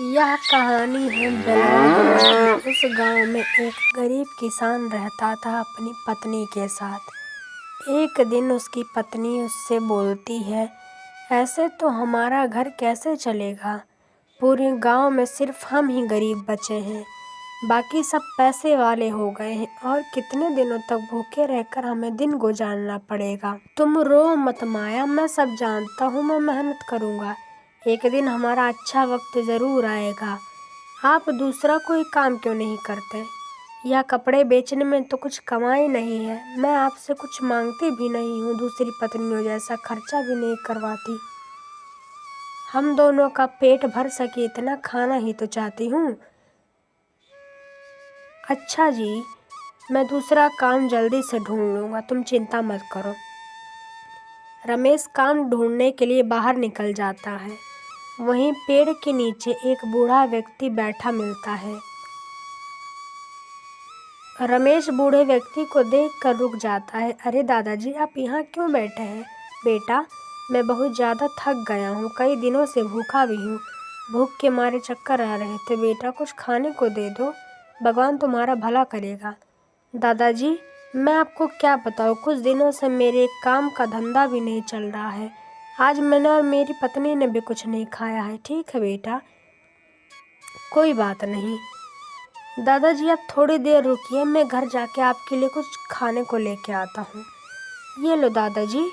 यह कहानी है बिलावल की। उस गांव में एक गरीब किसान रहता था अपनी पत्नी के साथ। एक दिन उसकी पत्नी उससे बोलती है, ऐसे तो हमारा घर कैसे चलेगा। पूरे गांव में सिर्फ हम ही गरीब बचे हैं, बाकी सब पैसे वाले हो गए हैं और कितने दिनों तक भूखे रहकर हमें दिन गुजारना पड़ेगा। तुम रो मत माया, मैं सब जानता हूँ, मैं मेहनत करूँगा। एक दिन हमारा अच्छा वक्त ज़रूर आएगा। आप दूसरा कोई काम क्यों नहीं करते? यह कपड़े बेचने में तो कुछ कमाई नहीं है। मैं आपसे कुछ मांगती भी नहीं हूँ, दूसरी पत्नियों जैसा खर्चा भी नहीं करवाती। हम दोनों का पेट भर सके इतना खाना ही तो चाहती हूँ। अच्छा जी, मैं दूसरा काम जल्दी से ढूंढ लूँगा, तुम चिंता मत करो। रमेश काम ढूंढने के लिए बाहर निकल जाता है। वहीं पेड़ के नीचे एक बूढ़ा व्यक्ति बैठा मिलता है। रमेश बूढ़े व्यक्ति को देखकर रुक जाता है। अरे दादाजी, आप यहाँ क्यों बैठे हैं? बेटा, मैं बहुत ज़्यादा थक गया हूँ, कई दिनों से भूखा भी हूँ। भूख के मारे चक्कर आ रहे थे। बेटा, कुछ खाने को दे दो, भगवान तुम्हारा भला करेगा। दादाजी, मैं आपको क्या बताऊँ, कुछ दिनों से मेरे काम का धंधा भी नहीं चल रहा है। आज मैंने और मेरी पत्नी ने भी कुछ नहीं खाया है। ठीक है बेटा, कोई बात नहीं। दादाजी, आप थोड़ी देर रुकिए, मैं घर जाके आपके लिए कुछ खाने को लेके आता हूँ। ये लो दादाजी,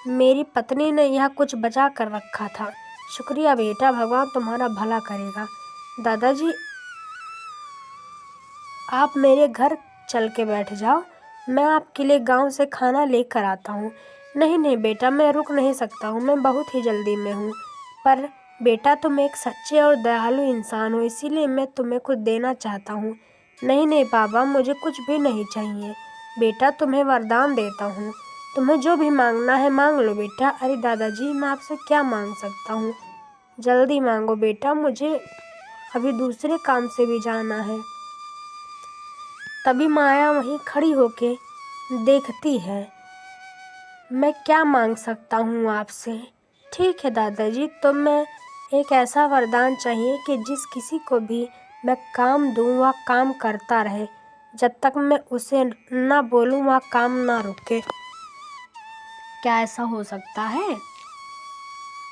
मेरी पत्नी ने यह कुछ बचा कर रखा था। शुक्रिया बेटा, भगवान तुम्हारा भला करेगा। दादाजी, आप मेरे घर चल के बैठ जाओ, मैं आपके लिए गांव से खाना लेकर आता हूँ। नहीं नहीं बेटा, मैं रुक नहीं सकता हूँ, मैं बहुत ही जल्दी में हूँ। पर बेटा, तुम एक सच्चे और दयालु इंसान हो, इसीलिए मैं तुम्हें कुछ देना चाहता हूँ। नहीं नहीं बाबा, मुझे कुछ भी नहीं चाहिए। बेटा, तुम्हें वरदान देता हूँ, तुम्हें जो भी मांगना है मांग लो बेटा। अरे दादाजी, मैं आपसे क्या मांग सकता हूँ? जल्दी मांगो बेटा, मुझे अभी दूसरे काम से भी जाना है। तभी माया वहीं खड़ी होके देखती है। मैं क्या मांग सकता हूँ आपसे? ठीक है दादाजी, तो मैं एक ऐसा वरदान चाहिए कि जिस किसी को भी मैं काम दूँ वह काम करता रहे, जब तक मैं उसे ना बोलूँ वह काम ना रुके। क्या ऐसा हो सकता है?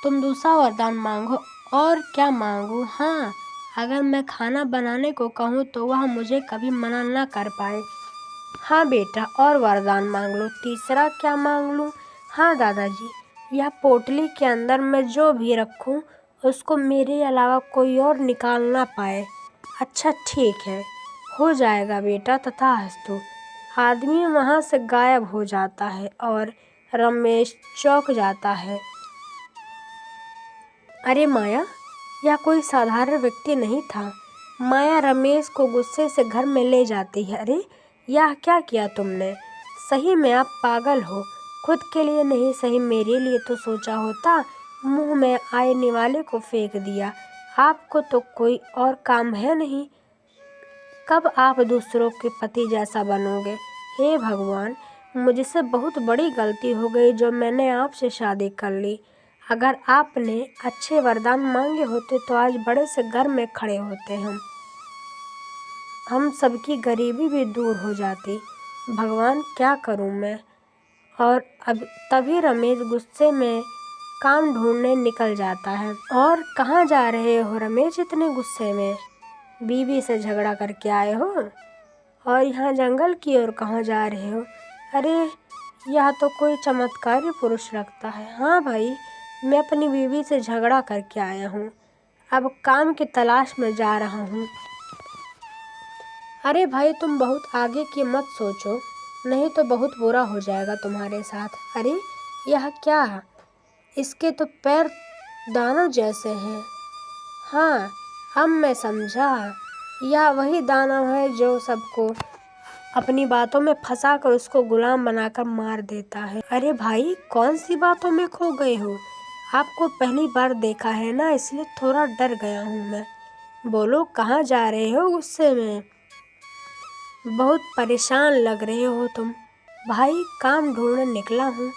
तुम दूसरा वरदान मांगो। और क्या मांगूँ? हाँ, अगर मैं खाना बनाने को कहूँ तो वह मुझे कभी मना ना कर पाए। हाँ बेटा, और वरदान मांग लो। तीसरा क्या मांग लूँ? हाँ दादाजी, यह पोटली के अंदर मैं जो भी रखूँ उसको मेरे अलावा कोई और निकाल ना पाए। अच्छा ठीक है, हो जाएगा बेटा, तथास्तु। आदमी वहाँ से गायब हो जाता है और रमेश चौंक जाता है। अरे माया, यह कोई साधारण व्यक्ति नहीं था। माया रमेश को गुस्से से घर में ले जाती है। अरे यह क्या किया तुमने? सही में आप पागल हो, खुद के लिए नहीं सही मेरे लिए तो सोचा होता। मुंह में आने वाले को फेंक दिया। आपको तो कोई और काम है नहीं, कब आप दूसरों के पति जैसा बनोगे? हे भगवान, मुझसे बहुत बड़ी गलती हो गई जो मैंने आपसे शादी कर ली। अगर आपने अच्छे वरदान मांगे होते तो आज बड़े से घर में खड़े होते हम सबकी गरीबी भी दूर हो जाती। भगवान, क्या करूं मैं? और अब तभी रमेश गुस्से में काम ढूंढने निकल जाता है। और कहाँ जा रहे हो रमेश इतने गुस्से में? बीवी से झगड़ा करके आए हो और यहाँ जंगल की ओर कहाँ जा रहे हो? अरे यह तो कोई चमत्कारी पुरुष लगता है। हाँ भाई, मैं अपनी बीवी से झगड़ा करके आया हूँ, अब काम की तलाश में जा रहा हूँ। अरे भाई, तुम बहुत आगे की मत सोचो, नहीं तो बहुत बुरा हो जाएगा तुम्हारे साथ। अरे यह क्या? इसके तो पैर दानव जैसे हैं। हाँ, अब मैं समझा, यह वही दानव है जो सबको अपनी बातों में फंसाकर उसको गुलाम बनाकर मार देता है। अरे भाई, कौन सी बातों में खो गए हो? आपको पहली बार देखा है ना, इसलिए थोड़ा डर गया हूँ मैं। बोलो, कहाँ जा रहे हो गुस्से में? बहुत परेशान लग रहे हो तुम। भाई, काम ढूंढने निकला हूँ,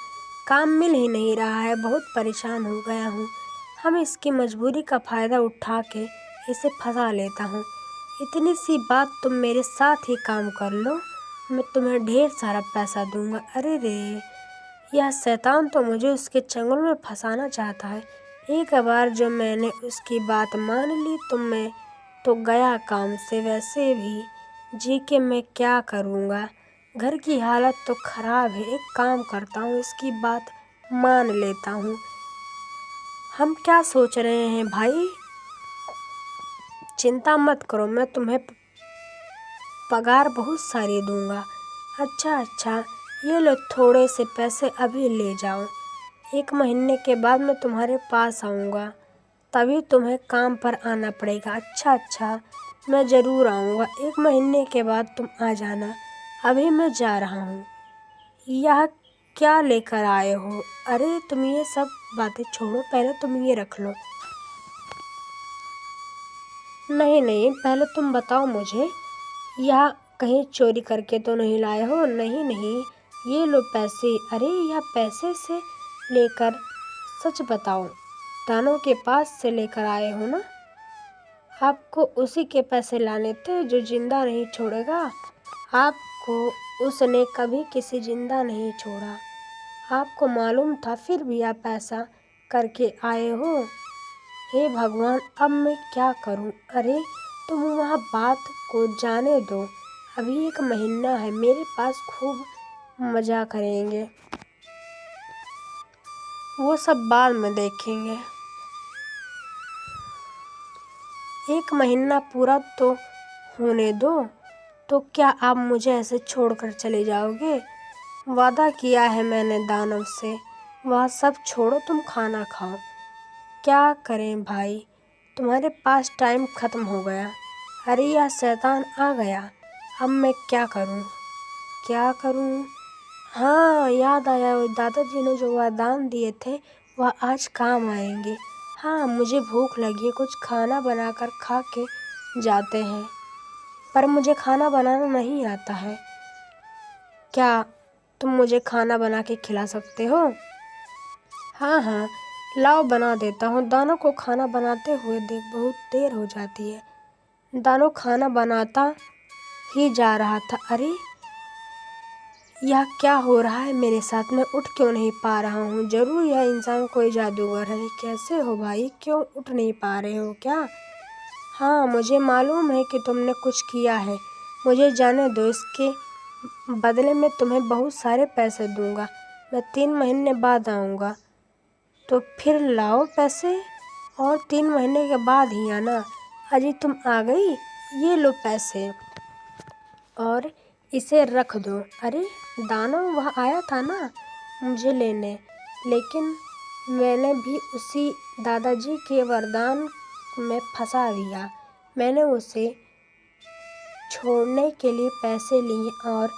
काम मिल ही नहीं रहा है, बहुत परेशान हो गया हूँ। हम इसकी मजबूरी का फ़ायदा उठा के इसे फंसा लेता हूँ। इतनी सी बात, तुम मेरे साथ ही काम कर लो, मैं तुम्हें ढेर सारा पैसा दूंगा। अरे रे, यह शैतान तो मुझे उसके चंगुल में फंसाना चाहता है। एक बार जो मैंने उसकी बात मान ली तो मैं तो गया काम से। वैसे भी जी के मैं क्या करूँगा, घर की हालत तो खराब है। एक काम करता हूँ, इसकी बात मान लेता हूँ। हम क्या सोच रहे हैं भाई, चिंता मत करो, मैं तुम्हें पगार बहुत सारी दूंगा। अच्छा, ये लो थोड़े से पैसे, अभी ले जाओ। 1 महीने के बाद मैं तुम्हारे पास आऊँगा, तभी तुम्हें काम पर आना पड़ेगा। अच्छा, मैं ज़रूर आऊँगा। 1 महीने के बाद तुम आ जाना। अभी मैं जा रहा हूँ। यह क्या लेकर आए हो? अरे तुम ये सब बातें छोड़ो, पहले तुम ये रख लो। नहीं, पहले तुम बताओ मुझे, यह कहीं चोरी करके तो नहीं लाए हो? नहीं, ये लो पैसे। अरे यह पैसे से लेकर, सच बताओ, दानों के पास से लेकर आए हो ना? आपको उसी के पैसे लाने थे जो जिंदा नहीं छोड़ेगा। आपको उसने कभी किसी जिंदा नहीं छोड़ा, आपको मालूम था, फिर भी आप ऐसा करके आए हो। हे भगवान, अब मैं क्या करूं? अरे तुम वह बात को जाने दो, अभी 1 महीना है मेरे पास, खूब मज़ा करेंगे, वो सब बाद में देखेंगे। 1 महीना पूरा तो होने दो, तो क्या आप मुझे ऐसे छोड़कर चले जाओगे? वादा किया है मैंने दानव से। वह सब छोड़ो, तुम खाना खाओ। क्या करें भाई, तुम्हारे पास टाइम ख़त्म हो गया। अरे यह शैतान आ गया, अब मैं क्या करूं? हाँ, याद आया, वो दादाजी ने जो वरदान दिए थे वह आज काम आएंगे। हाँ, मुझे भूख लगी है, कुछ खाना बनाकर खा के जाते हैं। पर मुझे खाना बनाना नहीं आता है। क्या तुम मुझे खाना बना के खिला सकते हो? हाँ, लाओ बना देता हूँ। दानों को खाना बनाते हुए देख बहुत देर हो जाती है। दानों खाना बनाता ही जा रहा था। अरे यह क्या हो रहा है मेरे साथ, मैं उठ क्यों नहीं पा रहा हूँ? जरूर यह इंसान कोई जादूगर है। कैसे हो भाई, क्यों उठ नहीं पा रहे हो क्या? हाँ, मुझे मालूम है कि तुमने कुछ किया है, मुझे जाने दो। इसके बदले में तुम्हें बहुत सारे पैसे दूंगा। मैं 3 महीने बाद आऊँगा, तो फिर लाओ पैसे, और 3 महीने के बाद ही आना। अजी तुम आ गई, ये लो पैसे और इसे रख दो। अरे दानव वह आया था ना मुझे लेने, लेकिन मैंने भी उसी दादाजी के वरदान में फंसा दिया। मैंने उसे छोड़ने के लिए पैसे लिए और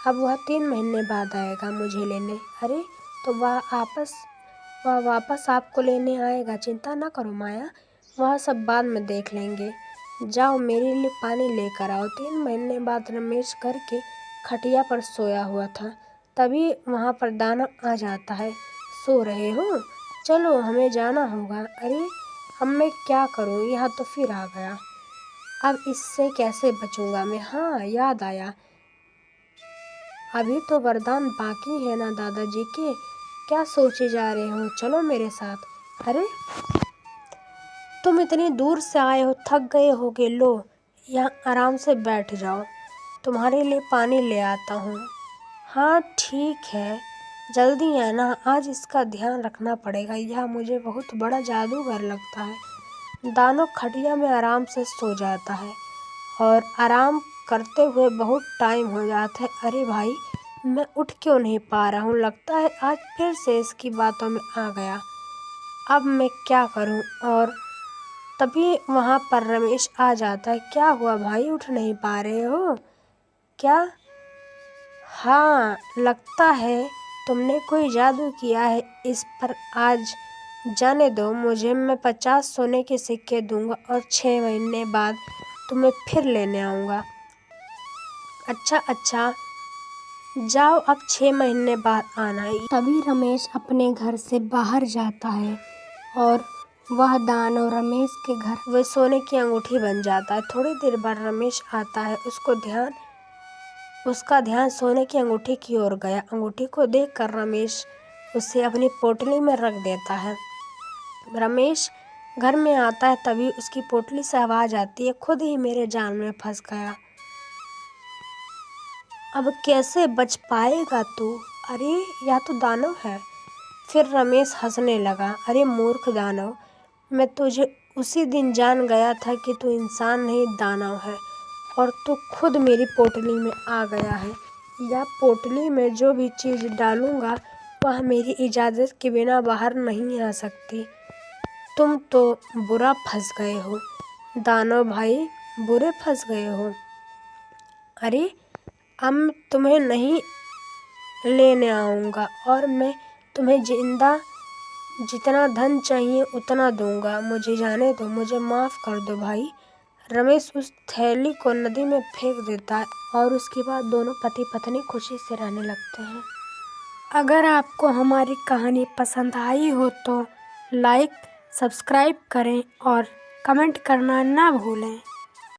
अब वह 3 महीने बाद आएगा मुझे लेने। अरे तो वह वापस आपको लेने आएगा, चिंता ना करो माया, वह सब बाद में देख लेंगे। जाओ मेरे लिए पानी लेकर आओ। 3 महीने बाद रमेश घर के खटिया पर सोया हुआ था, तभी वहाँ पर दानव आ जाता है। सो रहे हो? चलो हमें जाना होगा। अरे अब मैं क्या करूँ, यहाँ तो फिर आ गया, अब इससे कैसे बचूंगा मैं? हाँ याद आया, अभी तो वरदान बाकी है ना दादाजी के। क्या सोचे जा रहे हो, चलो मेरे साथ। अरे तुम इतनी दूर से आए हो, थक गए होगे, लो यहाँ आराम से बैठ जाओ, तुम्हारे लिए पानी ले आता हूँ। हाँ ठीक है, जल्दी आना, आज इसका ध्यान रखना पड़ेगा, यह मुझे बहुत बड़ा जादूगर लगता है। दानव खटिया में आराम से सो जाता है और आराम करते हुए बहुत टाइम हो जाता है। अरे भाई मैं उठ क्यों नहीं पा रहा हूँ, लगता है आज फिर से इसकी बातों में आ गया, अब मैं क्या करूँ? और तभी वहाँ पर रमेश आ जाता है। क्या हुआ भाई, उठ नहीं पा रहे हो क्या? हाँ लगता है तुमने कोई जादू किया है इस पर, आज जाने दो मुझे, मैं 50 सोने के सिक्के दूंगा और 6 महीने बाद तुम्हें फिर लेने आऊँगा। अच्छा, जाओ अब 6 महीने बाद आना। तभी रमेश अपने घर से बाहर जाता है और वह दानव रमेश के घर वह सोने की अंगूठी बन जाता है। थोड़ी देर बाद रमेश आता है। उसका ध्यान सोने की अंगूठी की ओर गया। अंगूठी को देखकर रमेश उसे अपनी पोटली में रख देता है। रमेश घर में आता है, तभी उसकी पोटली से आवाज आती है, खुद ही मेरे जाल में फंस गया। अब कैसे बच पाएगा तू? अरे यह तो दानव है। फिर रमेश हंसने लगा। अरे मूर्ख दानव, मैं तुझे उसी दिन जान गया था कि तू इंसान नहीं दानव है, और तू खुद मेरी पोटली में आ गया है। या पोटली में जो भी चीज़ डालूंगा वह मेरी इजाज़त के बिना बाहर नहीं आ सकती। तुम तो बुरा फंस गए हो दानव भाई, बुरे फंस गए हो। अरे अब तुम्हें नहीं लेने आऊँगा, और मैं तुम्हें जितना धन चाहिए उतना दूंगा। मुझे जाने दो, मुझे माफ़ कर दो भाई। रमेश उस थैली को नदी में फेंक देता है, और उसके बाद दोनों पति पत्नी खुशी से रहने लगते हैं। अगर आपको हमारी कहानी पसंद आई हो तो लाइक, सब्सक्राइब करें और कमेंट करना ना भूलें।